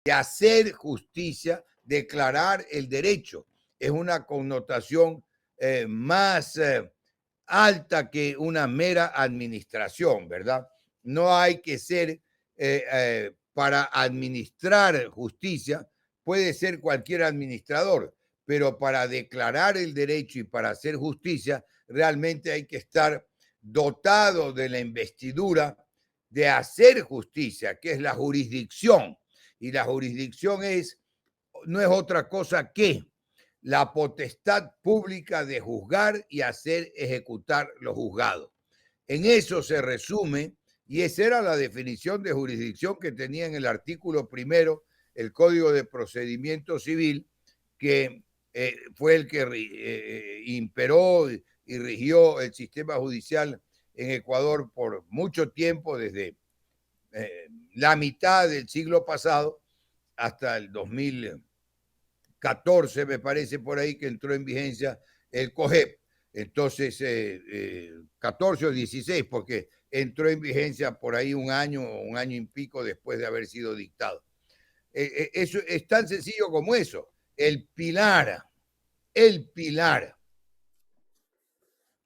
de hacer justicia, declarar el derecho. Es una connotación más alta que una mera administración, ¿verdad? No hay que ser, para administrar justicia, puede ser cualquier administrador, pero para declarar el derecho y para hacer justicia, realmente hay que estar dotado de la investidura de hacer justicia, que es la jurisdicción. Y la jurisdicción no es otra cosa que la potestad pública de juzgar y hacer ejecutar los juzgados. En eso se resume, y esa era la definición de jurisdicción que tenía en el artículo primero el Código de Procedimiento Civil, que fue el que imperó y rigió el sistema judicial en Ecuador por mucho tiempo, desde la mitad del siglo pasado hasta el 2014, me parece por ahí, que entró en vigencia el COGEP. Entonces, 14 o 16, porque entró en vigencia por ahí un año y pico después de haber sido dictado. Eso es tan sencillo como eso. El pilar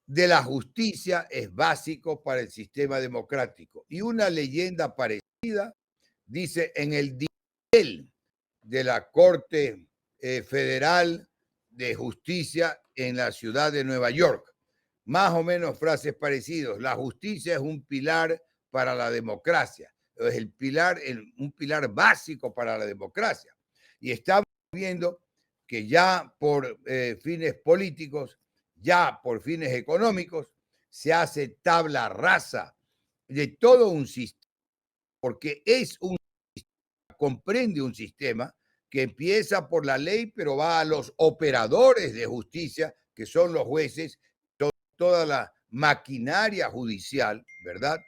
de la justicia es básico para el sistema democrático. Y una leyenda parecida dice: en el nivel de la Corte Federal de Justicia en la ciudad de Nueva York. Más o menos frases parecidas. La justicia es un pilar para la democracia. Es un pilar básico para la democracia. Y estamos viendo que ya por fines políticos, ya por fines económicos, se hace tabla rasa de todo un sistema, porque comprende un sistema que empieza por la ley, pero va a los operadores de justicia, que son los jueces, toda la maquinaria judicial, ¿verdad?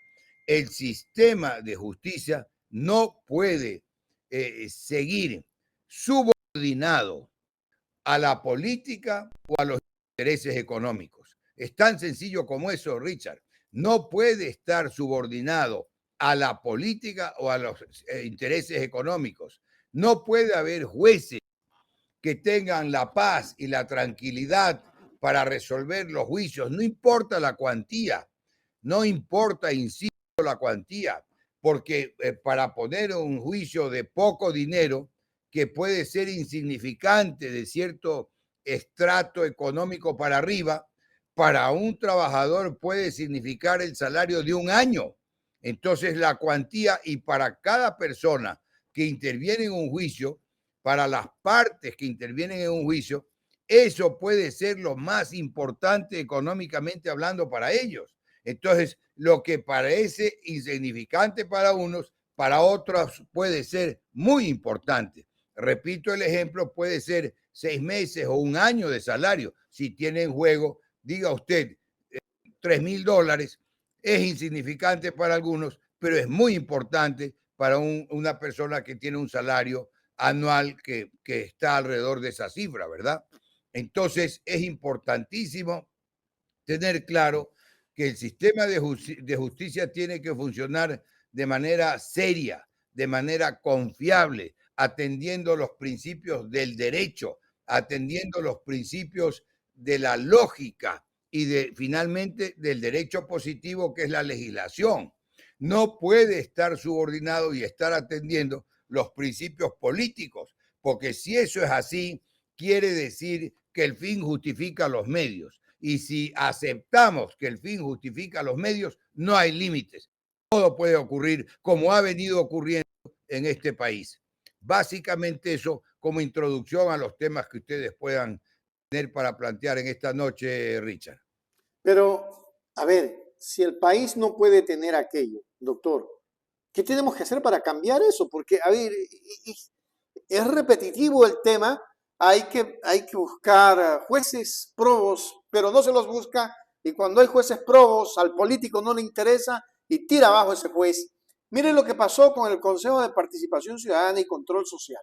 El sistema de justicia no puede seguir subordinado a la política o a los intereses económicos. Es tan sencillo como eso, Richard. No puede estar subordinado a la política o a los intereses económicos. No puede haber jueces que tengan la paz y la tranquilidad para resolver los juicios. No importa la cuantía, no importa, insisto, la cuantía, porque para poner un juicio de poco dinero, que puede ser insignificante de cierto estrato económico para arriba, para un trabajador puede significar el salario de un año. Entonces la cuantía, y para cada persona que interviene en un juicio, para las partes que intervienen en un juicio, eso puede ser lo más importante económicamente hablando para ellos. Entonces, lo que parece insignificante para unos, para otros puede ser muy importante. Repito el ejemplo, puede ser 6 meses o un año de salario. Si tiene en juego, diga usted, $3,000, es insignificante para algunos, pero es muy importante para una persona que tiene un salario anual que está alrededor de esa cifra, ¿verdad? Entonces, es importantísimo tener claro que el sistema de justicia tiene que funcionar de manera seria, de manera confiable, atendiendo los principios del derecho, atendiendo los principios de la lógica y finalmente del derecho positivo, que es la legislación. No puede estar subordinado y estar atendiendo los principios políticos, porque si eso es así, quiere decir que el fin justifica los medios. Y si aceptamos que el fin justifica los medios, no hay límites. Todo puede ocurrir, como ha venido ocurriendo en este país. Básicamente eso como introducción a los temas que ustedes puedan tener para plantear en esta noche, Richard. Pero, a ver, si el país no puede tener aquello, doctor, ¿qué tenemos que hacer para cambiar eso? Porque, a ver, es repetitivo el tema. Hay que buscar jueces probos, pero no se los busca, y cuando hay jueces probos, al político no le interesa y tira abajo ese juez. Miren lo que pasó con el Consejo de Participación Ciudadana y Control Social.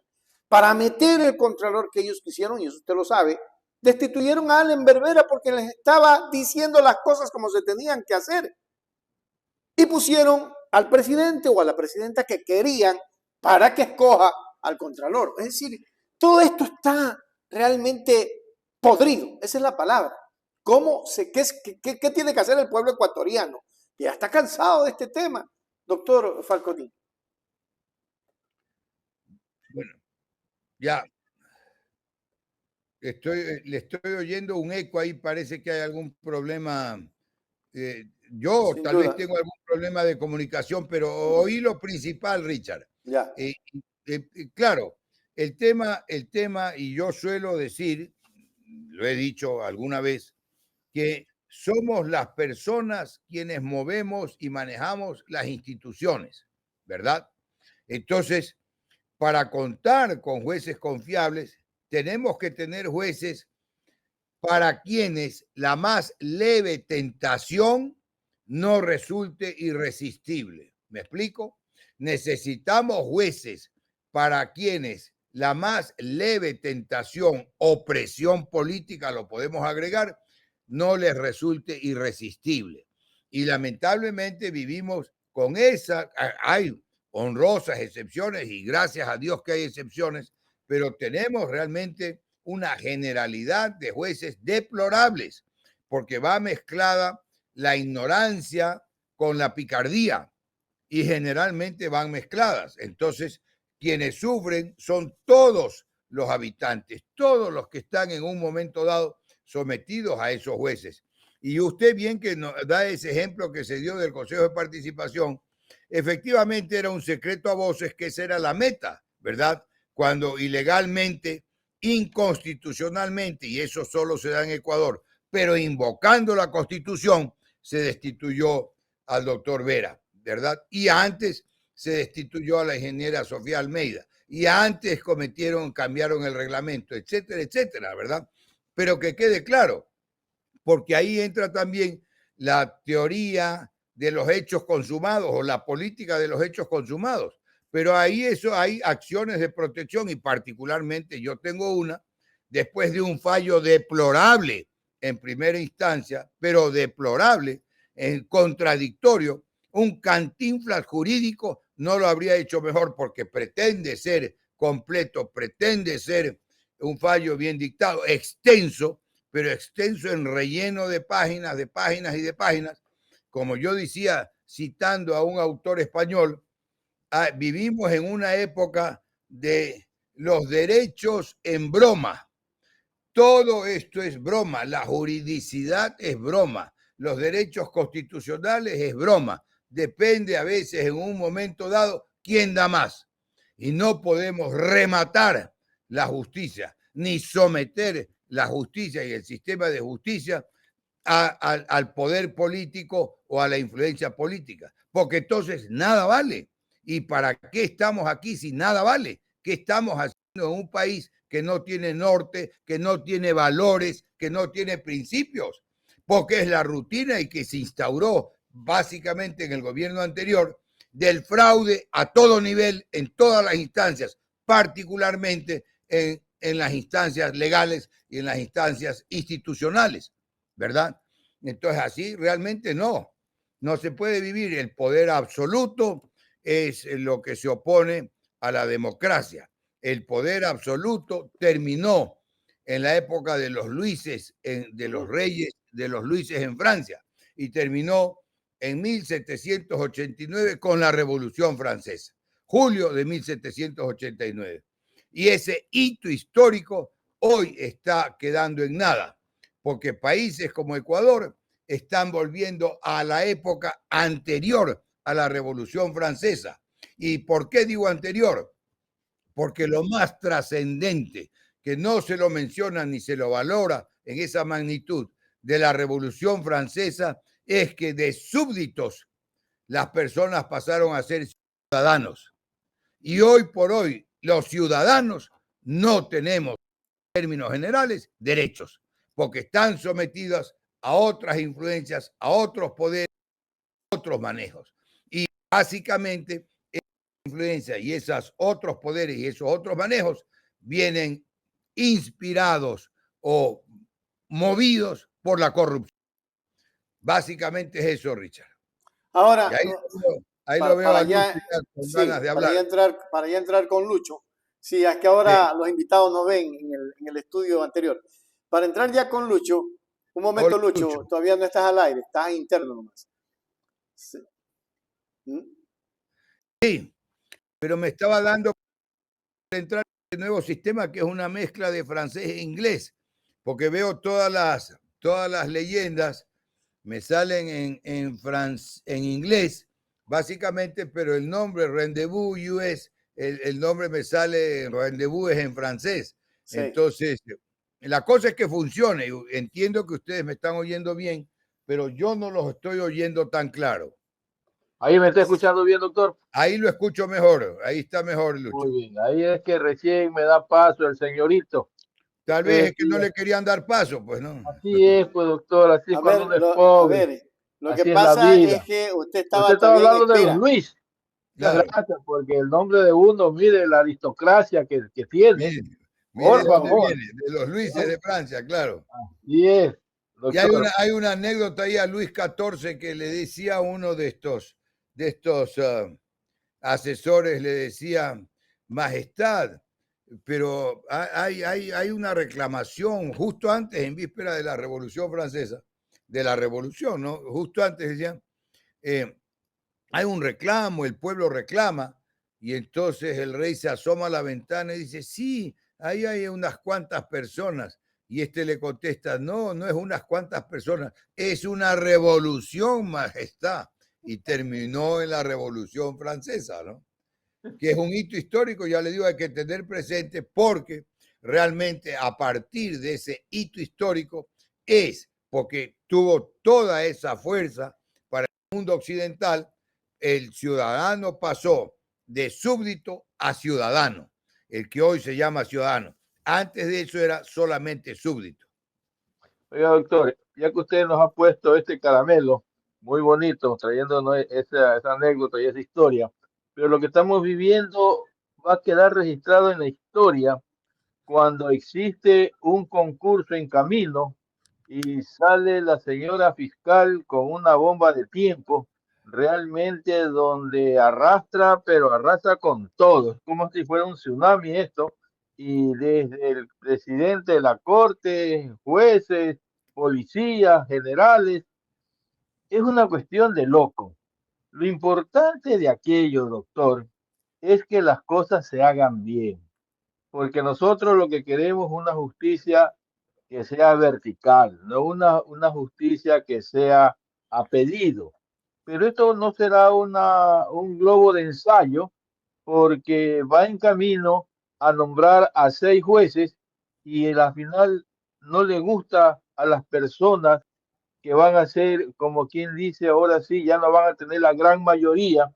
Para meter el contralor que ellos quisieron, y eso usted lo sabe, destituyeron a Allen Berbera porque les estaba diciendo las cosas como se tenían que hacer. Y pusieron al presidente o a la presidenta que querían para que escoja al contralor. Es decir, todo esto está realmente podrido, esa es la palabra. ¿Qué tiene que hacer el pueblo ecuatoriano? Que ya está cansado de este tema, doctor Falconi. Bueno, ya le estoy oyendo un eco ahí, parece que hay algún problema. Yo Sin tal vez duda. tengo algún problema de comunicación, pero oí lo principal, Richard. Ya. Claro, el tema, y yo suelo decir, lo he dicho alguna vez, que somos las personas quienes movemos y manejamos las instituciones, ¿verdad? Entonces, para contar con jueces confiables, tenemos que tener jueces para quienes la más leve tentación no resulte irresistible. ¿Me explico? Necesitamos jueces para quienes la más leve tentación o presión política, lo podemos agregar, no les resulte irresistible. Y lamentablemente vivimos con esa, hay honrosas excepciones y gracias a Dios que hay excepciones, pero tenemos realmente una generalidad de jueces deplorables, porque va mezclada la ignorancia con la picardía y generalmente van mezcladas. Entonces, quienes sufren son todos los habitantes, todos los que están en un momento dado sometidos a esos jueces. Y usted bien que nos da ese ejemplo que se dio del Consejo de Participación, efectivamente era un secreto a voces que esa era la meta, ¿verdad? Cuando ilegalmente, inconstitucionalmente, y eso solo se da en Ecuador, pero invocando la Constitución, se destituyó al doctor Vera, ¿verdad? Y antes se destituyó a la ingeniera Sofía Almeida, y antes cambiaron el reglamento, etcétera, etcétera, ¿verdad? Pero que quede claro, porque ahí entra también la teoría de los hechos consumados o la política de los hechos consumados. Pero ahí eso hay acciones de protección y particularmente yo tengo una después de un fallo deplorable en primera instancia, pero deplorable, contradictorio, un cantinflas jurídico no lo habría hecho mejor porque pretende ser completo, pretende ser un fallo bien dictado, extenso, pero extenso en relleno de páginas y de páginas. Como yo decía, citando a un autor español, vivimos en una época de los derechos en broma. Todo esto es broma, la juridicidad es broma, los derechos constitucionales es broma. Depende a veces en un momento dado quién da más. Y no podemos rematar la justicia, ni someter la justicia y el sistema de justicia al poder político o a la influencia política, porque entonces nada vale. ¿Y para qué estamos aquí si nada vale? ¿Qué estamos haciendo en un país que no tiene norte, que no tiene valores, que no tiene principios? Porque es la rutina y que se instauró básicamente en el gobierno anterior del fraude a todo nivel, en todas las instancias, particularmente en las instancias legales y en las instancias institucionales, ¿verdad? Entonces así realmente no se puede vivir. El poder absoluto es lo que se opone a la democracia. El poder absoluto terminó en la época de los Luises, de los reyes, de los Luises en Francia, y terminó en 1789 con la Revolución Francesa, julio de 1789. Y ese hito histórico hoy está quedando en nada, porque países como Ecuador están volviendo a la época anterior a la Revolución Francesa. ¿Y por qué digo anterior? Porque lo más trascendente, que no se lo menciona ni se lo valora en esa magnitud de la Revolución Francesa, es que de súbditos las personas pasaron a ser ciudadanos. Y hoy por hoy los ciudadanos no tenemos, en términos generales, derechos, porque están sometidos a otras influencias, a otros poderes, a otros manejos. Y básicamente esa influencia y esos otros poderes y esos otros manejos vienen inspirados o movidos por la corrupción. Básicamente es eso, Richard. Ahora, Y ahí lo veo a Lucho ya, con ganas sí, de hablar. para ya entrar con Lucho, Sí, es que ahora los invitados no ven en el estudio anterior. Para entrar ya con Lucho, un Hola, momento, Lucho. Lucho, todavía no estás al aire, estás interno nomás. Sí. ¿Mm? Sí, pero me estaba dando para entrar en este nuevo sistema que es una mezcla de francés e inglés, porque veo todas las leyendas me salen en inglés, básicamente, pero el nombre Rendezvous US, el nombre me sale, Rendezvous es en francés. Sí. Entonces, la cosa es que funcione. Entiendo que ustedes me están oyendo bien, pero yo no los estoy oyendo tan claro. Ahí me está escuchando bien, doctor. Ahí lo escucho mejor, ahí está mejor, Lucho. Muy bien, ahí es que recién me da paso el señorito. Tal Usted vez es que no decía, le querían dar paso, pues no. así es, pues doctor, así es A cuando ver, uno es pobre, lo que así es la pasa es vida. que usted Usted estaba estaba todavía en hablando de los espera. Luis. Muchas Claro, gracias, porque el nombre de uno, mire la aristocracia que tiene. mire, mire Por de dónde Doctor, favor. viene, de los Luises de Francia, claro. Así es, Y doctor. hay una anécdota ahí a Luis XIV que le decía a uno de estos asesores, le decía, Majestad, pero hay una reclamación justo antes, en víspera de la Revolución Francesa, de la Revolución, ¿no? Justo antes decían, eh, hay un reclamo, el pueblo reclama, y entonces el rey se asoma a la ventana y dice, sí, ahí hay unas cuantas personas. Y este le contesta, no, no es unas cuantas personas, es una revolución, majestad. Y terminó en la Revolución Francesa, ¿no? Que es un hito histórico, ya le digo, hay que tener presente porque realmente a partir de ese hito histórico es porque tuvo toda esa fuerza para el mundo occidental, el ciudadano pasó de súbdito a ciudadano, el que hoy se llama ciudadano. Antes de eso era solamente súbdito. Oiga, doctor, ya que usted nos ha puesto este caramelo muy bonito, trayéndonos esa anécdota y esa historia, pero lo que estamos viviendo va a quedar registrado en la historia cuando existe un concurso en camino y sale la señora fiscal con una bomba de tiempo, realmente donde arrastra, pero arrastra con todo, es como si fuera un tsunami esto, y desde el presidente de la corte, jueces, policías, generales, es una cuestión de loco. Lo importante de aquello, doctor, es que las cosas se hagan bien, porque nosotros lo que queremos es una justicia que sea vertical, no una justicia que sea a pedido. Pero esto no será un globo de ensayo, porque va en camino a nombrar a 6 jueces y en la final no le gusta a las personas que van a ser, como quien dice, ahora sí, ya no van a tener la gran mayoría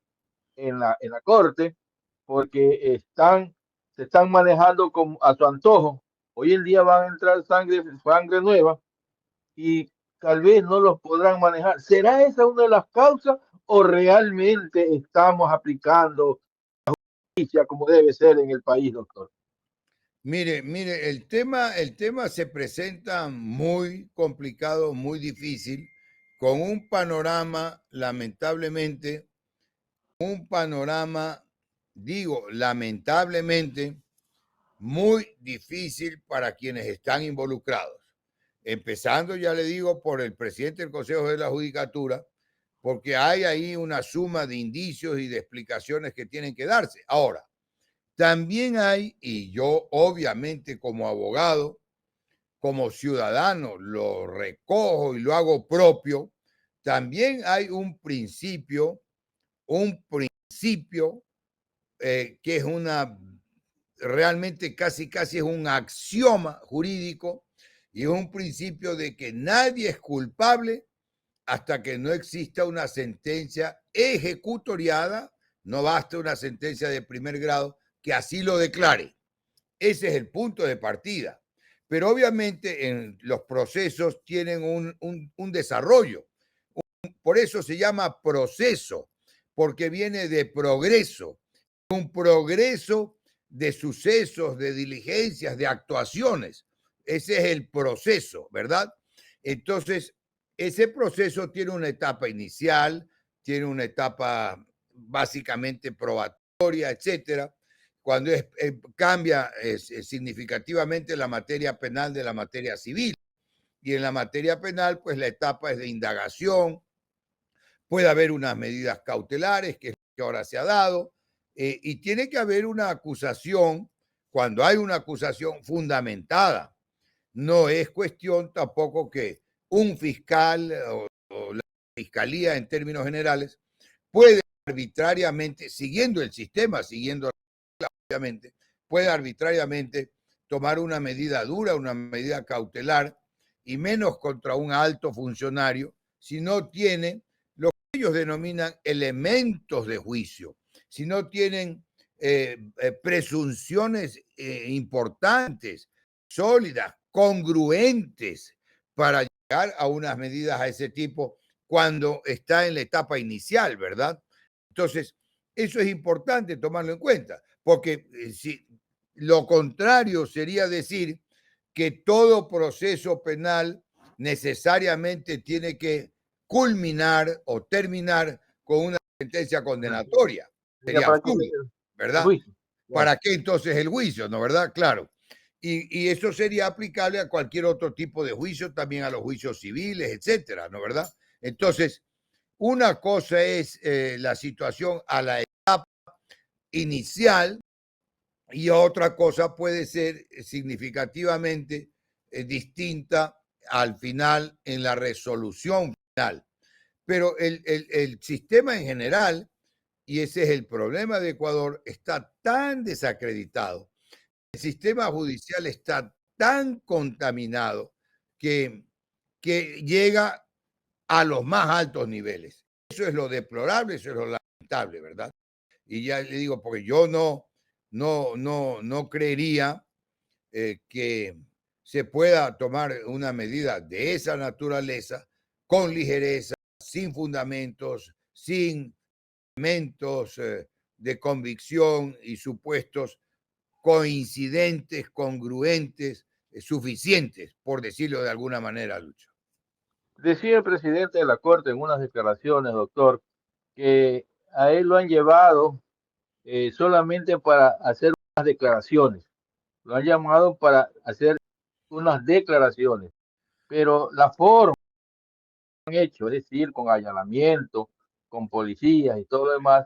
en la corte, porque se están manejando a su antojo. Hoy en día van a entrar sangre nueva y tal vez no los podrán manejar. ¿Será esa una de las causas o realmente estamos aplicando justicia como debe ser en el país, doctor? Mire, el tema se presenta muy complicado, muy difícil, con un panorama, lamentablemente, un panorama, digo, lamentablemente, muy difícil para quienes están involucrados. Empezando, ya le digo, por el presidente del Consejo de la Judicatura, porque hay ahí una suma de indicios y de explicaciones que tienen que darse. Ahora, también hay, y yo obviamente como abogado, como ciudadano, lo recojo y lo hago propio, también hay un principio que es realmente casi es un axioma jurídico y es un principio de que nadie es culpable hasta que no exista una sentencia ejecutoriada, no basta una sentencia de primer grado que así lo declare. Ese es el punto de partida. Pero obviamente en los procesos tienen un desarrollo. Por eso se llama proceso, porque viene de progreso, un progreso de sucesos, de diligencias, de actuaciones. Ese es el proceso, ¿verdad? Entonces, ese proceso tiene una etapa inicial, tiene una etapa básicamente probatoria, etcétera. cuando cambia significativamente la materia penal de la materia civil. Y en la materia penal, pues la etapa es de indagación, puede haber unas medidas cautelares, que es lo que ahora se ha dado, y tiene que haber una acusación cuando hay una acusación fundamentada. No es cuestión tampoco que un fiscal o la fiscalía en términos generales puede arbitrariamente, siguiendo el sistema, siguiendo obviamente, puede arbitrariamente tomar una medida dura, una medida cautelar, y menos contra un alto funcionario, si no tiene lo que ellos denominan elementos de juicio, si no tienen presunciones importantes, sólidas, congruentes, para llegar a unas medidas a ese tipo cuando está en la etapa inicial, ¿verdad? Entonces, eso es importante tomarlo en cuenta, porque si lo contrario sería decir que todo proceso penal necesariamente tiene que culminar o terminar con una sentencia condenatoria. Sería absurdo, ¿verdad? Juicio. ¿Para qué entonces el juicio, no verdad? Claro. Y eso sería aplicable a cualquier otro tipo de juicio, también a los juicios civiles, etcétera, ¿no verdad? Entonces, una cosa es la situación a la etapa inicial y otra cosa puede ser significativamente distinta al final en la resolución final. Pero el sistema en general, y ese es el problema de Ecuador, está tan desacreditado, el sistema judicial está tan contaminado que llega a los más altos niveles. Eso es lo deplorable, eso es lo lamentable, ¿verdad? Y ya le digo, porque yo no creería que se pueda tomar una medida de esa naturaleza con ligereza, sin fundamentos, sin elementos de convicción y supuestos coincidentes, congruentes, suficientes, por decirlo de alguna manera, Lucho. Decía el presidente de la Corte en unas declaraciones, doctor, que a él lo han llevado solamente para hacer unas declaraciones. Lo han llamado para hacer unas declaraciones, pero la forma que han hecho, es decir, con allanamiento, con policías y todo lo demás,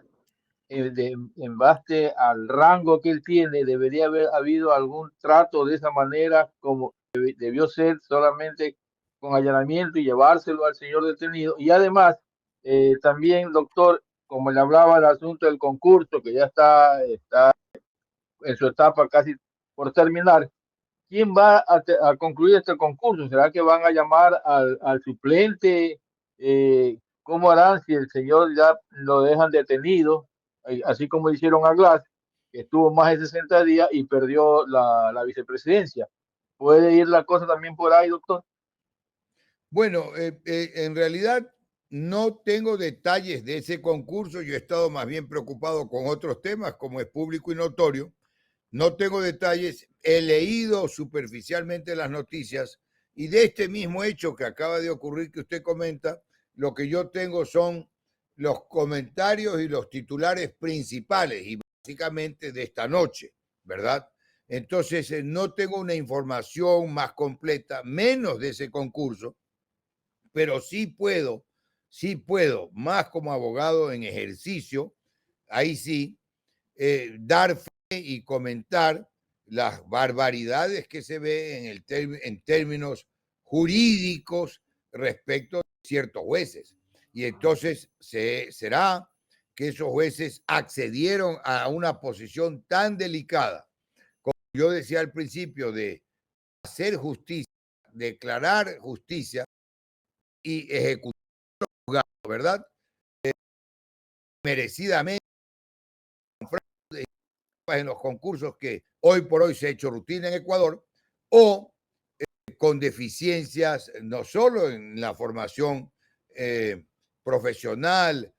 en base al rango que él tiene, debería haber habido algún trato de esa manera, como debió ser solamente con allanamiento y llevárselo al señor detenido. Y además, también, doctor, como le hablaba del asunto del concurso, que ya está en su etapa casi por terminar, ¿quién va a concluir este concurso? ¿Será que van a llamar al suplente? ¿Cómo harán si el señor ya lo dejan detenido? Así como hicieron a Glass, que estuvo más de 60 días y perdió la vicepresidencia. ¿Puede ir la cosa también por ahí, doctor? Bueno, en realidad no tengo detalles de ese concurso. Yo he estado más bien preocupado con otros temas, como es público y notorio. No tengo detalles. He leído superficialmente las noticias y de este mismo hecho que acaba de ocurrir que usted comenta, lo que yo tengo son los comentarios y los titulares principales y básicamente de esta noche, ¿verdad? Entonces, no tengo una información más completa, menos de ese concurso, pero sí puedo, más como abogado en ejercicio, ahí sí, dar fe y comentar las barbaridades que se ve en términos jurídicos respecto de ciertos jueces. Y entonces será que esos jueces accedieron a una posición tan delicada, como yo decía al principio, de hacer justicia, declarar justicia y ejecutar, ¿verdad? Merecidamente en los concursos que hoy por hoy se ha hecho rutina en Ecuador, o con deficiencias no solo en la formación profesional,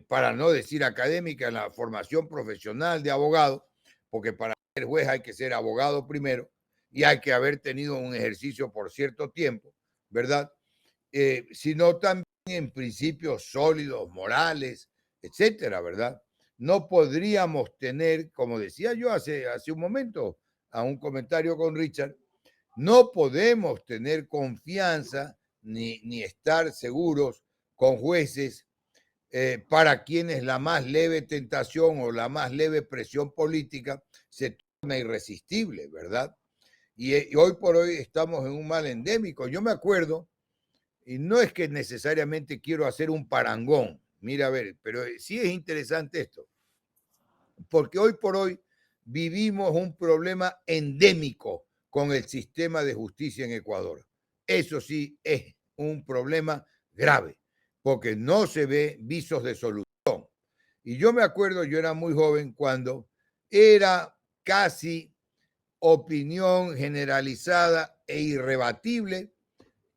para no decir académica, en la formación profesional de abogado, porque para ser juez hay que ser abogado primero y hay que haber tenido un ejercicio por cierto tiempo, ¿verdad? Sino también en principios sólidos, morales, etcétera, ¿verdad? no podríamos tener, como decía yo hace un momento, a un comentario con Richard, no podemos tener confianza ni estar seguros con jueces para quienes la más leve tentación o la más leve presión política se torna irresistible, ¿verdad? Y hoy por hoy estamos en un mal endémico. Yo me acuerdo, y no es que necesariamente quiero hacer un parangón, mira, a ver, pero sí es interesante esto, porque hoy por hoy vivimos un problema endémico con el sistema de justicia en Ecuador. Eso sí es un problema grave, porque no se ve visos de solución. Y yo me acuerdo, yo era muy joven cuando era casi opinión generalizada e irrebatible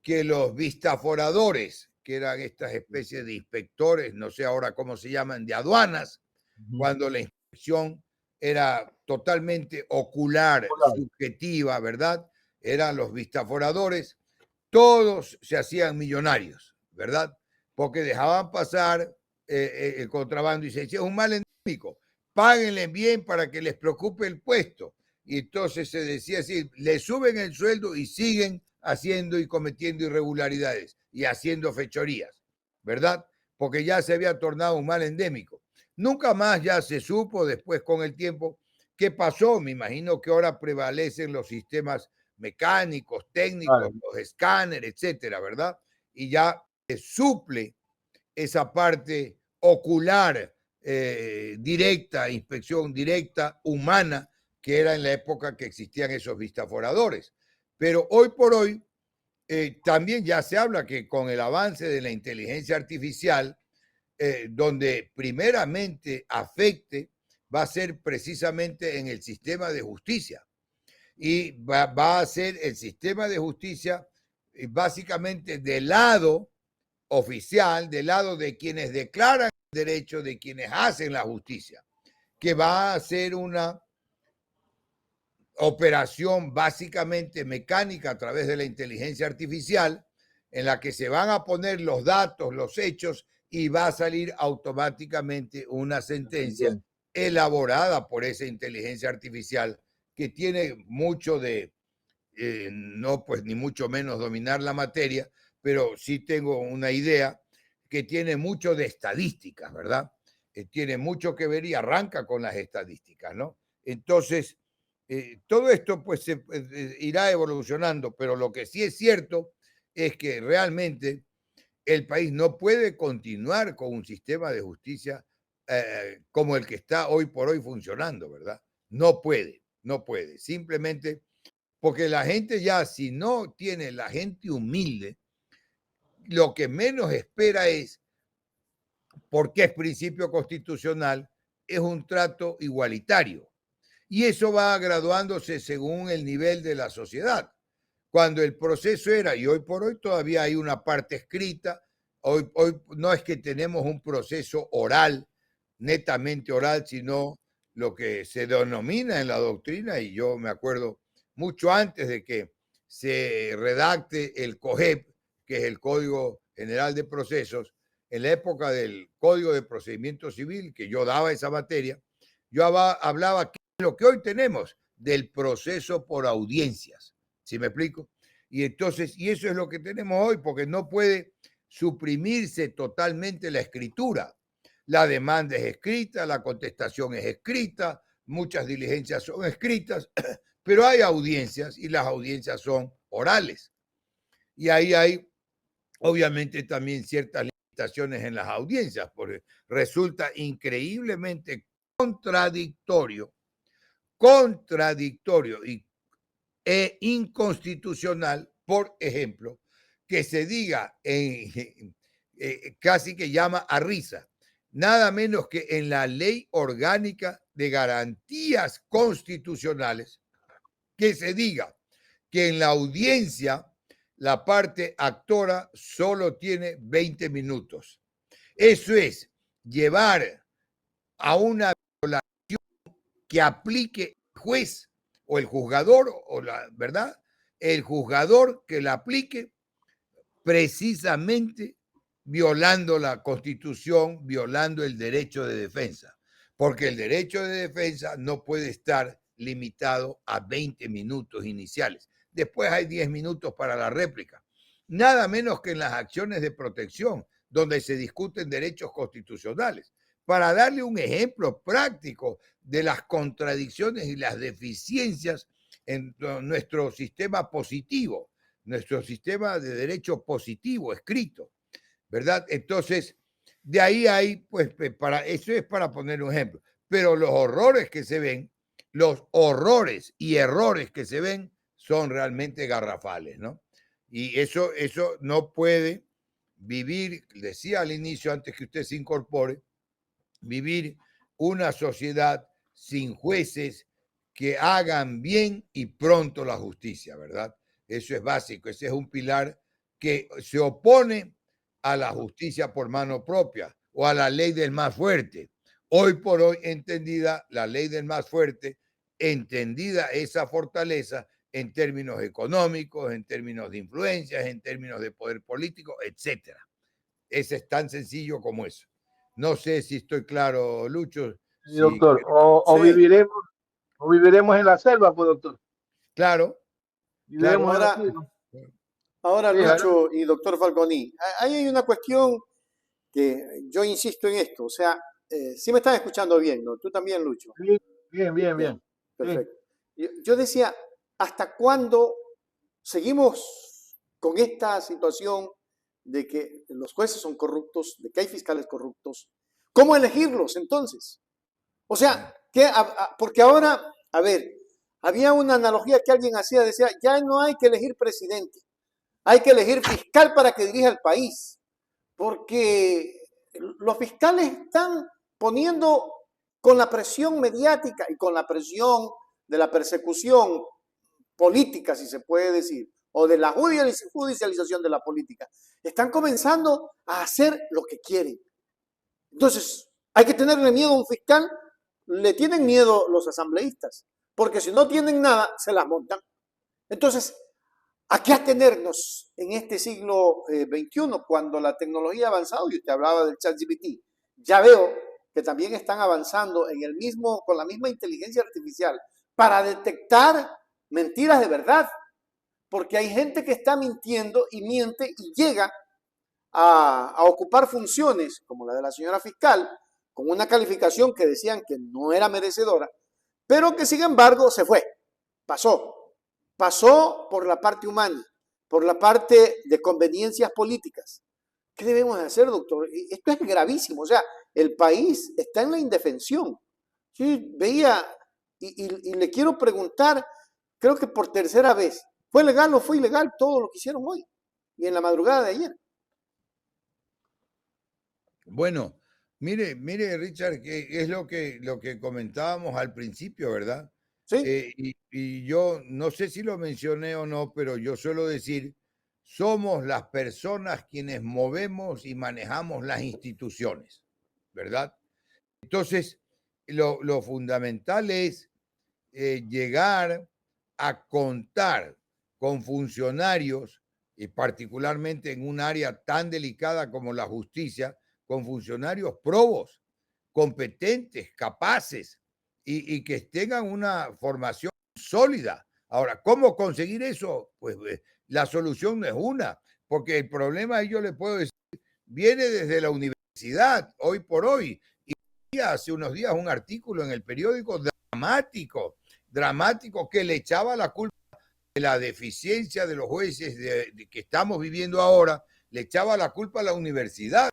que los vistaforadores, que eran estas especies de inspectores, no sé ahora cómo se llaman, de aduanas, cuando la inspección era totalmente ocular, subjetiva, ¿verdad? Eran los vistaforadores, todos se hacían millonarios, ¿verdad? Porque dejaban pasar el contrabando y se decía, es un mal endémico, páguenle bien para que les preocupe el puesto. Y entonces se decía así, le suben el sueldo y siguen haciendo y cometiendo irregularidades y haciendo fechorías, ¿verdad? Porque ya se había tornado un mal endémico. Nunca más ya se supo después con el tiempo qué pasó. Me imagino que ahora prevalecen los sistemas mecánicos, técnicos, los escáneres, etcétera, ¿verdad? Y ya se suple esa parte ocular directa, inspección directa, humana, que era en la época que existían esos vistaforadores. Pero hoy por hoy también ya se habla que con el avance de la inteligencia artificial, donde primeramente afecte va a ser precisamente en el sistema de justicia. Y va a ser el sistema de justicia básicamente del lado oficial, del lado de quienes declaran el derecho, de quienes hacen la justicia, que va a ser una operación básicamente mecánica a través de la inteligencia artificial, en la que se van a poner los datos, los hechos, y va a salir automáticamente una sentencia elaborada por esa inteligencia artificial que tiene mucho de, no pues ni mucho menos dominar la materia, pero sí tengo una idea que tiene mucho de estadísticas, ¿verdad? Tiene mucho que ver y arranca con las estadísticas, ¿no? Entonces, todo esto pues irá evolucionando, pero lo que sí es cierto es que realmente el país no puede continuar con un sistema de justicia como el que está hoy por hoy funcionando, ¿verdad? No puede, no puede. Simplemente porque la gente ya, si no tiene la gente humilde, lo que menos espera es, porque es principio constitucional, es un trato igualitario. Y eso va graduándose según el nivel de la sociedad. Cuando el proceso era, y hoy por hoy todavía hay una parte escrita, hoy no es que tenemos un proceso oral, netamente oral, sino lo que se denomina en la doctrina, y yo me acuerdo mucho antes de que se redacte el COGEP, que es el Código General de Procesos, en la época del Código de Procedimiento Civil, que yo daba esa materia, yo hablaba que lo que hoy tenemos del proceso por audiencias, ¿sí me explico? Y entonces, y eso es lo que tenemos hoy, porque no puede suprimirse totalmente la escritura. La demanda es escrita, la contestación es escrita, muchas diligencias son escritas, pero hay audiencias y las audiencias son orales. Y ahí hay, obviamente, también ciertas limitaciones en las audiencias, porque resulta increíblemente contradictorio e inconstitucional, por ejemplo, que se diga casi que llama a risa, nada menos que en la Ley Orgánica de Garantías Constitucionales, que se diga que en la audiencia la parte actora solo tiene 20 minutos. Eso es llevar a una violación que aplique el juez o el juzgador, o la verdad, el juzgador que la aplique precisamente violando la Constitución, violando el derecho de defensa. porque el derecho de defensa no puede estar limitado a 20 minutos iniciales. Después hay 10 minutos para la réplica. Nada menos que en las acciones de protección, donde se discuten derechos constitucionales. Para darle un ejemplo práctico de las contradicciones y las deficiencias en nuestro sistema positivo, nuestro sistema de derecho positivo escrito, ¿verdad? Entonces, de ahí hay, pues, eso es para poner un ejemplo. Pero los horrores que se ven, los horrores y errores que se ven son realmente garrafales, ¿no? Y eso no puede vivir, decía al inicio, antes que usted se incorpore, vivir una sociedad sin jueces que hagan bien y pronto la justicia, ¿verdad? Eso es básico, ese es un pilar que se opone a la justicia por mano propia o a la ley del más fuerte. Hoy por hoy entendida la ley del más fuerte, entendida esa fortaleza en términos económicos, en términos de influencias, en términos de poder político, etcétera. Ese es tan sencillo como eso. No sé si estoy claro, Lucho. Sí, doctor. O Sí. viviremos en la selva, pues, doctor. Claro. Viviremos en la Ahora, selva. ahora Sí, Lucho y doctor Falconi, ahí hay una cuestión que yo insisto en esto, o sea, sí me están escuchando bien, ¿no? Tú también, Lucho. sí, bien. Sí. Perfecto. Yo decía, ¿hasta cuándo seguimos con esta situación de que los jueces son corruptos, de que hay fiscales corruptos? ¿Cómo elegirlos entonces? O sea, porque ahora, a ver, había una analogía que alguien hacía, decía, ya no hay que elegir presidente, hay que elegir fiscal para que dirija el país, porque los fiscales están poniendo con la presión mediática y con la presión de la persecución política, si se puede decir, o de la judicialización de la política, están comenzando a hacer lo que quieren. Entonces, hay que tenerle miedo a un fiscal, le tienen miedo los asambleístas, porque si no tienen nada, se las montan. Entonces, ¿a qué atenernos en este siglo XXI cuando la tecnología ha avanzado? Y usted hablaba del ChatGPT. Ya veo que también están avanzando con la misma inteligencia artificial para detectar mentiras de verdad, porque hay gente que está mintiendo y miente y llega a ocupar funciones como la de la señora fiscal, con una calificación que decían que no era merecedora, pero que sin embargo se fue, pasó por la parte humana, por la parte de conveniencias políticas. ¿Qué debemos de hacer, doctor? Esto es gravísimo, o sea, el país está en la indefensión. Sí, veía, y le quiero preguntar, creo que por tercera vez, ¿fue legal o fue ilegal todo lo que hicieron hoy y en la madrugada de ayer? Bueno, mire, Richard, que es lo que comentábamos al principio, ¿verdad? ¿Sí? Y yo no sé si lo mencioné o no, pero yo suelo decir, somos las personas quienes movemos y manejamos las instituciones, ¿verdad? Entonces, lo fundamental es llegar a contar con funcionarios, y particularmente en un área tan delicada como la justicia, con funcionarios probos, competentes, capaces y que tengan una formación sólida. Ahora, ¿cómo conseguir eso? Pues la solución no es una, porque el problema, yo le puedo decir, viene desde la universidad, hoy por hoy. Y hace unos días un artículo en el periódico dramático, que le echaba la culpa de la deficiencia de los jueces de que estamos viviendo ahora, le echaba la culpa a la universidad.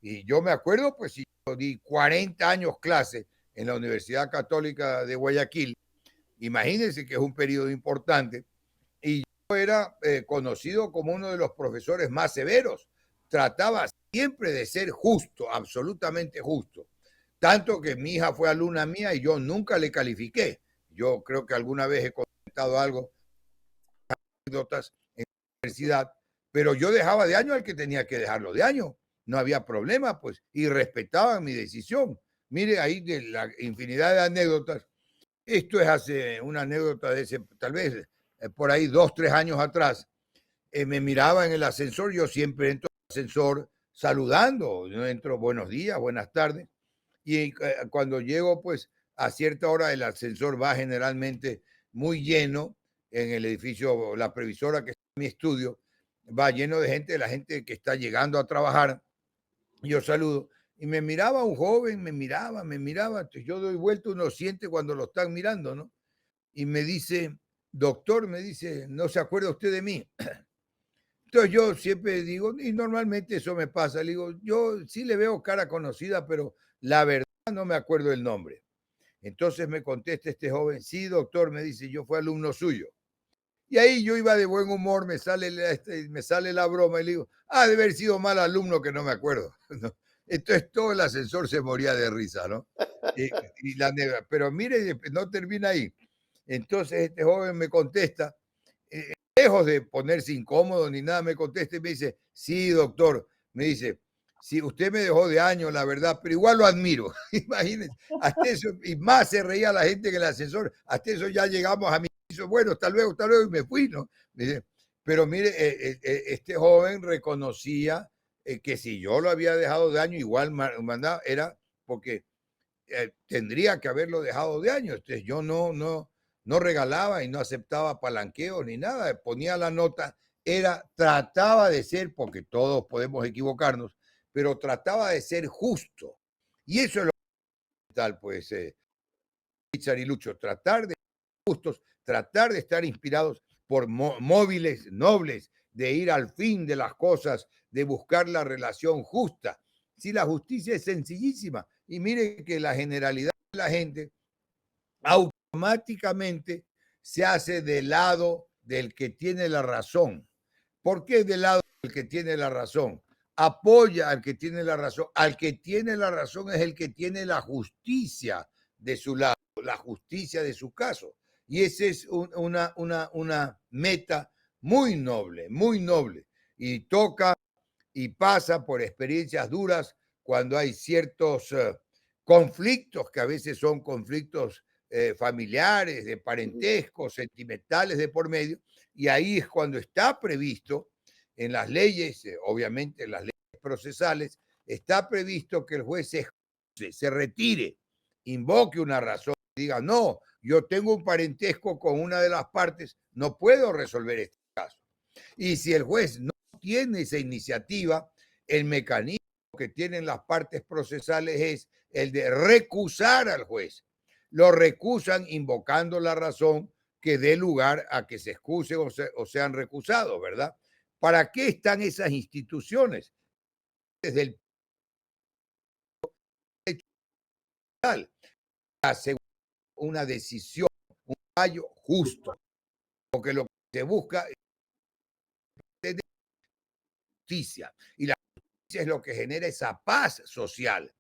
Y yo me acuerdo, pues, si yo di 40 años clase en la Universidad Católica de Guayaquil, imagínense que es un periodo importante, y yo era conocido como uno de los profesores más severos. Trataba siempre de ser justo, absolutamente justo. Tanto que mi hija fue alumna mía y yo nunca le califiqué. Yo creo que alguna vez he comentado algo, anécdotas en la universidad, pero yo dejaba de año al que tenía que dejarlo de año. No había problema, pues, y respetaban mi decisión. Mire, ahí de la infinidad de anécdotas. Esto es hace una anécdota de ese, tal vez por ahí 2, 3 años atrás. Me miraba en el ascensor, yo siempre entro al ascensor saludando, yo entro buenos días, buenas tardes, y cuando llego pues a cierta hora el ascensor va generalmente muy lleno en el edificio, la previsora que es mi estudio, va lleno de gente, la gente que está llegando a trabajar. Yo saludo y me miraba un joven, me miraba, entonces yo doy vuelta, uno siente cuando lo están mirando, ¿no? Y me dice, doctor, me dice, ¿no se acuerda usted de mí? Entonces yo siempre digo, y normalmente eso me pasa, le digo, yo sí le veo cara conocida, pero la verdad no me acuerdo el nombre. Entonces me contesta este joven, sí, doctor, me dice, yo fui alumno suyo. Y ahí yo iba de buen humor, me sale la broma y le digo, de haber sido mal alumno que no me acuerdo. ¿No? Entonces todo el ascensor se moría de risa, ¿no? Pero mire, no termina ahí. Entonces este joven me contesta, lejos de ponerse incómodo ni nada, me contesta y me dice, sí, doctor, me dice, sí, usted me dejó de años, la verdad, pero igual lo admiro. Imagínense, hasta eso, y más se reía la gente en el ascensor, hasta eso ya llegamos a mi piso, bueno, hasta luego, y me fui, ¿no? Me dice, pero mire, este joven reconocía que si yo lo había dejado de años, igual mandaba, era porque tendría que haberlo dejado de años. Entonces yo no regalaba y no aceptaba palanqueos ni nada, ponía la nota, trataba de ser, porque todos podemos equivocarnos, pero trataba de ser justo. Y eso es lo que tal, pues, Richard y Lucho, tratar de ser justos, tratar de estar inspirados por móviles nobles, de ir al fin de las cosas, de buscar la relación justa. Si la justicia es sencillísima, y mire que la generalidad de la gente automáticamente se hace del lado del que tiene la razón. ¿Por qué del lado del que tiene la razón? Apoya al que tiene la razón. Al que tiene la razón es el que tiene la justicia de su lado, la justicia de su caso. Y esa es una meta muy noble, muy noble. Y toca y pasa por experiencias duras cuando hay ciertos conflictos que a veces son conflictos familiares, de parentesco, sentimentales de por medio, y ahí es cuando está previsto en las leyes, obviamente en las leyes procesales, está previsto que el juez se retire, invoque una razón, diga, no, yo tengo un parentesco con una de las partes, no puedo resolver este caso. Y si el juez no tiene esa iniciativa, el mecanismo que tienen las partes procesales es el de recusar al juez. Lo recusan invocando la razón que dé lugar a que se excusen o sean recusados, ¿verdad? ¿Para qué están esas instituciones? Desde el asegurar una decisión, un fallo justo, porque lo que se busca es justicia, y la justicia es lo que genera esa paz social,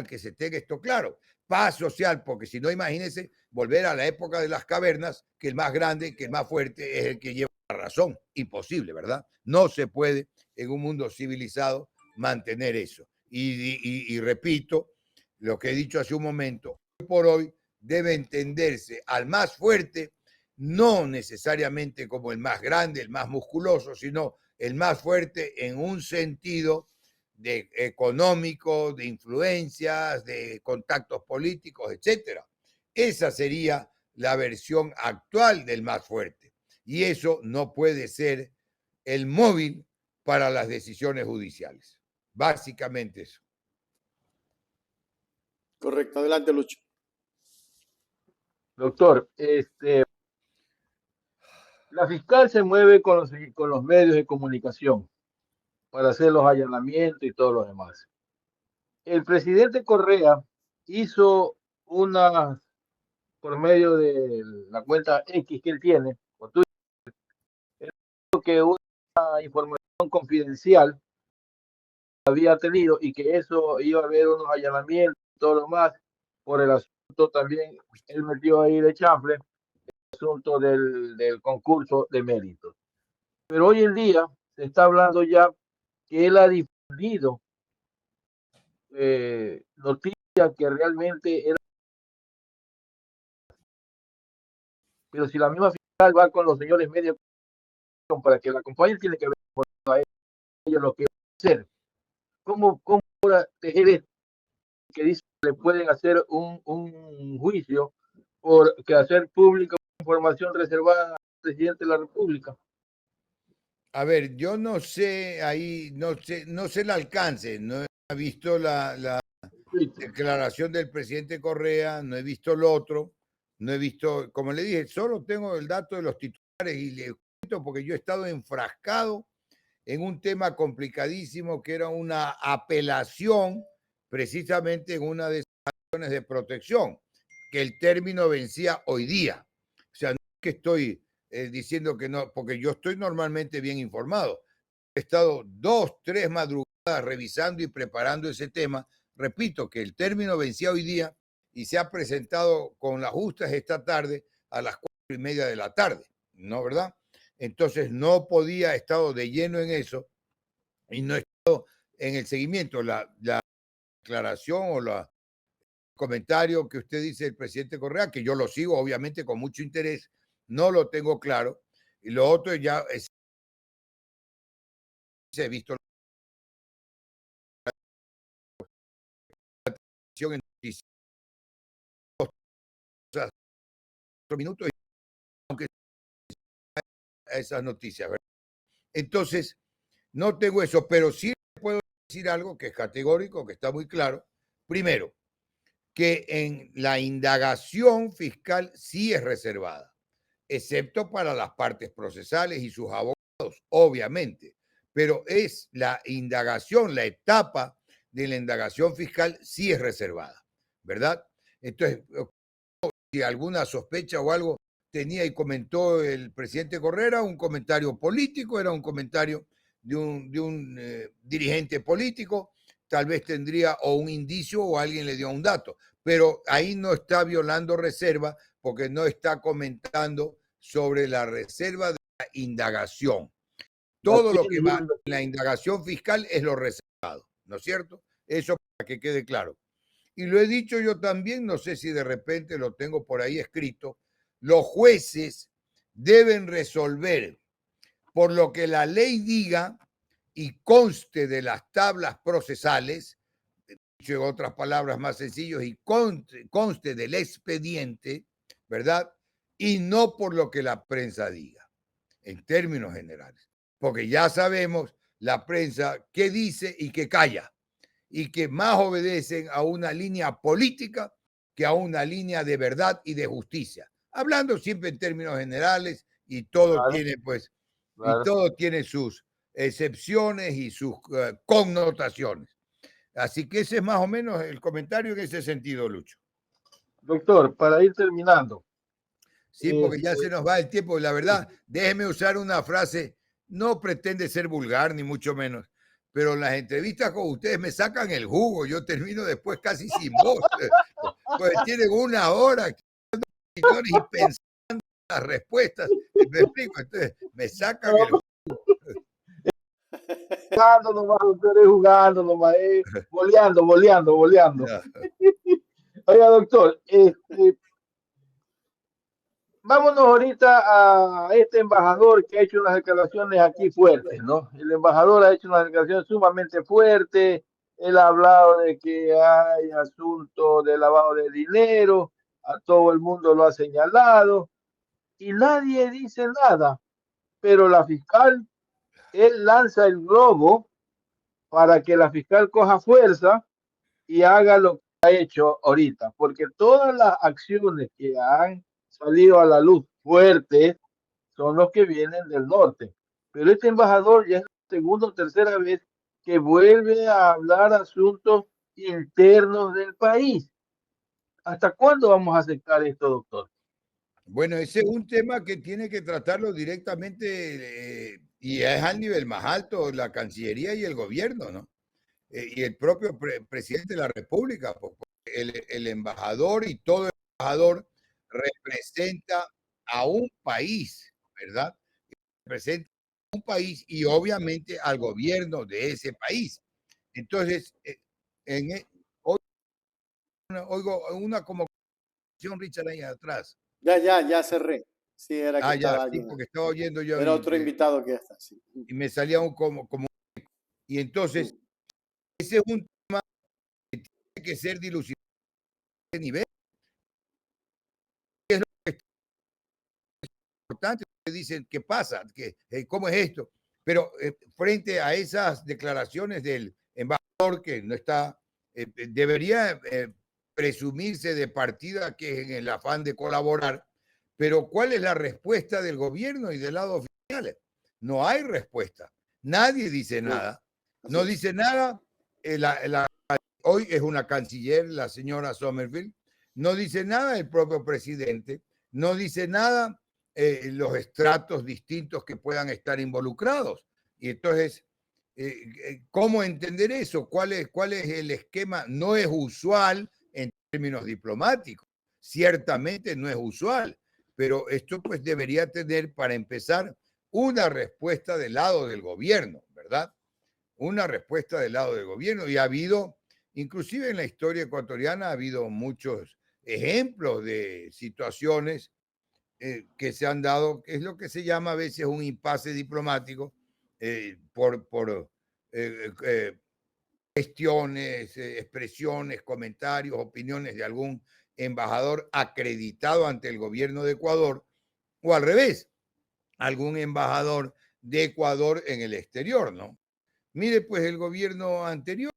que se tenga esto claro, paz social, porque si no, imagínense volver a la época de las cavernas, que el más grande, que el más fuerte es el que lleva la razón. Imposible, ¿verdad? No se puede en un mundo civilizado mantener eso. Y repito lo que he dicho hace un momento, hoy por hoy debe entenderse al más fuerte, no necesariamente como el más grande, el más musculoso, sino el más fuerte en un sentido de económico, de influencias, de contactos políticos, etcétera. Esa sería la versión actual del más fuerte. Y eso no puede ser el móvil para las decisiones judiciales. Básicamente eso. Correcto, adelante, Lucho. Doctor, la fiscal se mueve con los medios de comunicación para hacer los allanamientos y todo lo demás. El presidente Correa hizo por medio de la cuenta X que él tiene, o Twitter, que una información confidencial había tenido y que eso iba a haber unos allanamientos y todo lo más por el asunto también, él metió ahí de chanfle el asunto del concurso de méritos. Pero hoy en día se está hablando ya que él ha difundido noticias que realmente eran, pero si la misma fiscal va con los señores medios para que la acompañen, tiene que ver a ellos lo que va a hacer. ¿Cómo tejer esto? que dice que le pueden hacer un juicio por que hacer pública información reservada al presidente de la República. A ver, yo no sé ahí, no sé el alcance, no he visto la declaración del presidente Correa, no he visto lo otro, no he visto, como le dije, solo tengo el dato de los titulares y le cuento porque yo he estado enfrascado en un tema complicadísimo que era una apelación precisamente en una de esas acciones de protección, que el término vencía hoy día. O sea, no es que estoy diciendo que no, porque yo estoy normalmente bien informado. He estado 2, 3 madrugadas revisando y preparando ese tema. Repito que el término vencía hoy día y se ha presentado con las justas esta tarde a las 4:30 de la tarde, ¿no? ¿Verdad? Entonces no podía, he estado de lleno en eso y no he estado en el seguimiento. La declaración o el comentario que usted dice del presidente Correa, que yo lo sigo obviamente con mucho interés, no lo tengo claro. Y lo otro ya he visto la televisión en minutos, aunque esas noticias, ¿verdad? Entonces, no tengo eso, pero sí puedo decir algo que es categórico, que está muy claro. Primero, que en la indagación fiscal sí es reservada, excepto para las partes procesales y sus abogados, obviamente, pero es la indagación, la etapa de la indagación fiscal sí es reservada, ¿verdad? Entonces, si alguna sospecha o algo tenía y comentó el presidente Correa, un comentario político, era un comentario de un dirigente político, tal vez tendría o un indicio o alguien le dio un dato, pero ahí no está violando reserva porque no está comentando sobre la reserva de la indagación. Todo lo que va en la indagación fiscal es lo reservado, ¿no es cierto? Eso para que quede claro. Y lo he dicho yo también, no sé si de repente lo tengo por ahí escrito, los jueces deben resolver por lo que la ley diga y conste de las tablas procesales, dicho en otras palabras más sencillos, y conste del expediente, ¿verdad? Y no por lo que la prensa diga, en términos generales. Porque ya sabemos la prensa qué dice y qué calla, y que más obedecen a una línea política que a una línea de verdad y de justicia. Hablando siempre en términos generales y todo tiene pues, y todo tiene sus excepciones y sus connotaciones. Así que ese es más o menos el comentario en ese sentido, Lucho. Doctor, para ir terminando. Sí, porque ya se nos va el tiempo. La verdad, déjeme usar una frase, no pretende ser vulgar, ni mucho menos, pero las entrevistas con ustedes me sacan el jugo. Yo termino después casi sin voz. Pues tienen 1 hora y pensando las respuestas. Me explico, entonces me sacan el jugo. Jugando nomás, doctor, jugando nomás, boleando. Oiga, doctor, vámonos ahorita a este embajador que ha hecho unas declaraciones aquí fuertes, ¿no? El embajador ha hecho unas declaraciones sumamente fuertes. Él ha hablado de que hay asuntos de lavado de dinero, a todo el mundo lo ha señalado y nadie dice nada. Pero la fiscal, él lanza el globo para que la fiscal coja fuerza y haga lo que ha hecho ahorita, porque todas las acciones que han salido a la luz fuertes son los que vienen del norte. Pero este embajador ya es la segunda o tercera vez que vuelve a hablar asuntos internos del país. ¿Hasta cuándo vamos a aceptar esto, doctor? Bueno, ese es un tema que tiene que tratarlo directamente y es al nivel más alto, la Cancillería y el gobierno, ¿no? Y el propio presidente de la República, el embajador y todo el embajador representa a un país, ¿verdad? Representa a un país y obviamente al gobierno de ese país. Entonces, oigo una como Richard ahí atrás. Ya cerré. Sí, era que Ya, estaba sí, alguien. porque estaba oyendo yo. Era otro invitado que ya está. Sí. Y me salía como. Y entonces, ese es un tema que tiene que ser dilucidado a este nivel. Es lo que es importante. Dicen, ¿qué pasa? ¿Cómo es esto? Pero frente a esas declaraciones del embajador que no está, debería presumirse de partida que es en el afán de colaborar, pero ¿cuál es la respuesta del gobierno y del lado oficial? No hay respuesta. Nadie dice nada. No dice nada. Hoy es una canciller, la señora Sommerfield. No dice nada el propio presidente. No dice nada los estratos distintos que puedan estar involucrados. Y entonces, ¿cómo entender eso? ¿Cuál es el esquema? No es usual en términos diplomáticos. Ciertamente no es usual, pero esto pues debería tener, para empezar, una respuesta del lado del gobierno, ¿verdad? Una respuesta del lado del gobierno. Y ha habido, inclusive en la historia ecuatoriana, ha habido muchos ejemplos de situaciones que se han dado, que es lo que se llama a veces un impasse diplomático, por gestiones, expresiones, comentarios, opiniones de algún embajador acreditado ante el gobierno de Ecuador, o al revés, algún embajador de Ecuador en el exterior, ¿no? Mire, pues el gobierno anterior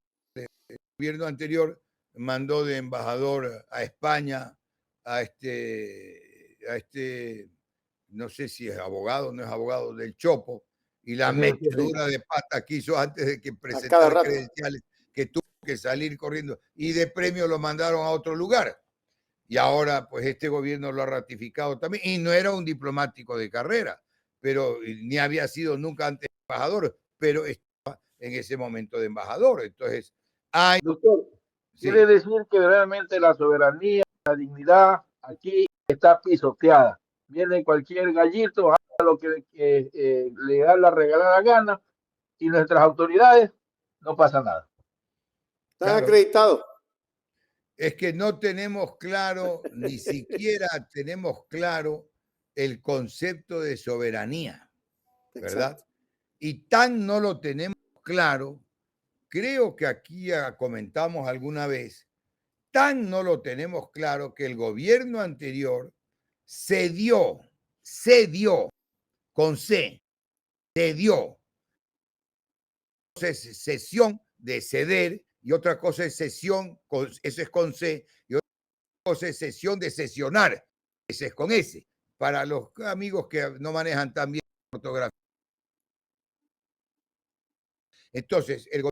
mandó de embajador a España a no sé si es abogado, no es abogado, del Chopo, y la metedura de pata que hizo antes de que presentara credenciales, que tuvo que salir corriendo, y de premio lo mandaron a otro lugar. Y ahora, pues este gobierno lo ha ratificado también, y no era un diplomático de carrera, pero ni había sido nunca antes embajador, pero estaba en ese momento de embajador. Entonces, hay... Doctor, quiere decir que realmente la soberanía, la dignidad aquí está pisoteada. Viene cualquier gallito, haga lo que le da la regalada gana, y nuestras autoridades no pasa nada. Están acreditados. Es que no tenemos claro, ni siquiera tenemos claro el concepto de soberanía, ¿verdad? Exacto. Y tan no lo tenemos claro, creo que aquí comentamos alguna vez, tan no lo tenemos claro que el gobierno anterior cedió, con C, cedió. Entonces, cesión de ceder, y otra cosa es cesión, eso es con C, y otra cosa es cesión de sesionar, ese es con S, para los amigos que no manejan tan bien la ortografía. Entonces, el gobierno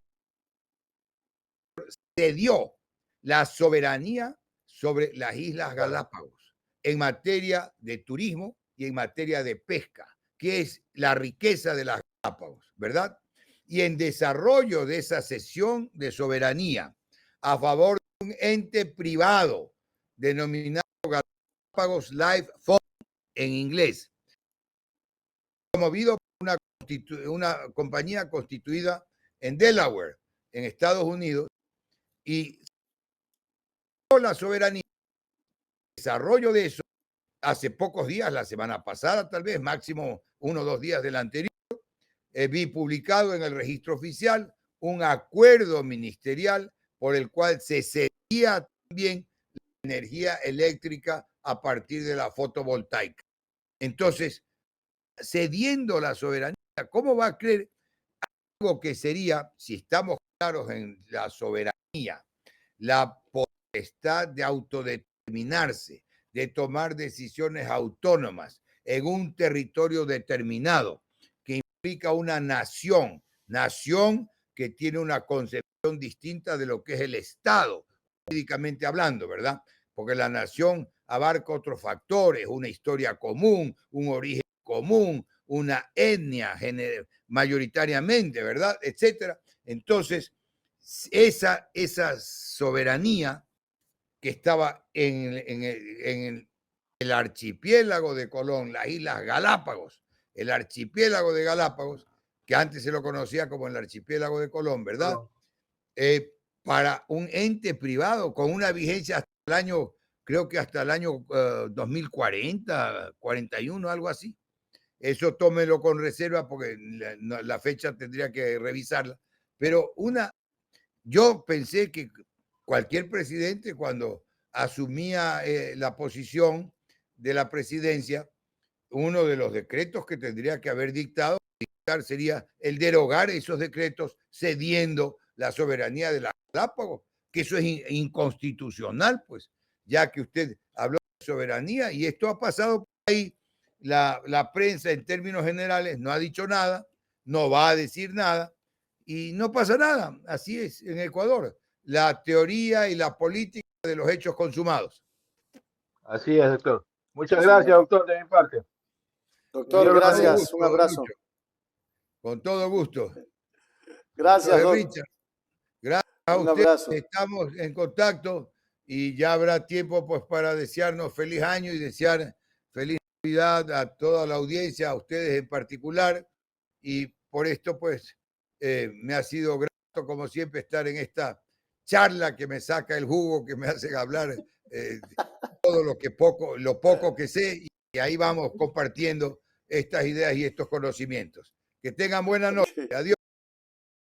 cedió la soberanía sobre las Islas Galápagos en materia de turismo y en materia de pesca, que es la riqueza de las Galápagos, ¿verdad? Y en desarrollo de esa cesión de soberanía a favor de un ente privado denominado Galápagos Life Fund en inglés, promovido por una compañía constituida en Delaware, en Estados Unidos, y la soberanía, desarrollo de eso, hace pocos días, la semana pasada tal vez, máximo 1 o 2 días del anterior, vi publicado en el registro oficial un acuerdo ministerial por el cual se cedía también la energía eléctrica a partir de la fotovoltaica. Entonces, cediendo la soberanía, ¿cómo va a creer algo que sería, si estamos claros en la soberanía, la potestad de autodeterminarse, de tomar decisiones autónomas en un territorio determinado, que implica una nación que tiene una concepción distinta de lo que es el Estado, jurídicamente hablando, ¿verdad? Porque la nación abarca otros factores, una historia común, un origen común, una etnia mayoritariamente, ¿verdad? Etcétera. Entonces, esa soberanía que estaba en el archipiélago de Colón, las Islas Galápagos, el archipiélago de Galápagos, que antes se lo conocía como el archipiélago de Colón, ¿verdad? Para un ente privado con una vigencia hasta el año, creo que hasta el año 2040, 41, algo así. Eso tómelo con reserva porque la fecha tendría que revisarla. Pero yo pensé que cualquier presidente cuando asumía la posición de la presidencia, uno de los decretos que tendría que haber dictado sería el derogar esos decretos cediendo la soberanía de las Galápagos, que eso es inconstitucional, pues, ya que usted habló de soberanía y esto ha pasado por ahí. La prensa en términos generales no ha dicho nada, no va a decir nada y no pasa nada. Así es en Ecuador, la teoría y la política de los hechos consumados. Así es, doctor. Muchas Sí, gracias, señor. doctor, de mi parte. Doctor, Dios lo bendiga. gracias. Un abrazo. Con todo gusto. Gracias, Doctor Doc. Richard, gracias a Un usted. abrazo. Estamos en contacto y ya habrá tiempo pues para desearnos feliz año y desear feliz Navidad a toda la audiencia, a ustedes en particular. Y por esto pues me ha sido grato como siempre estar en esta charla que me saca el jugo, que me hace hablar todo lo poco que sé, y ahí vamos compartiendo estas ideas y estos conocimientos. Que tengan buena noche. Adiós.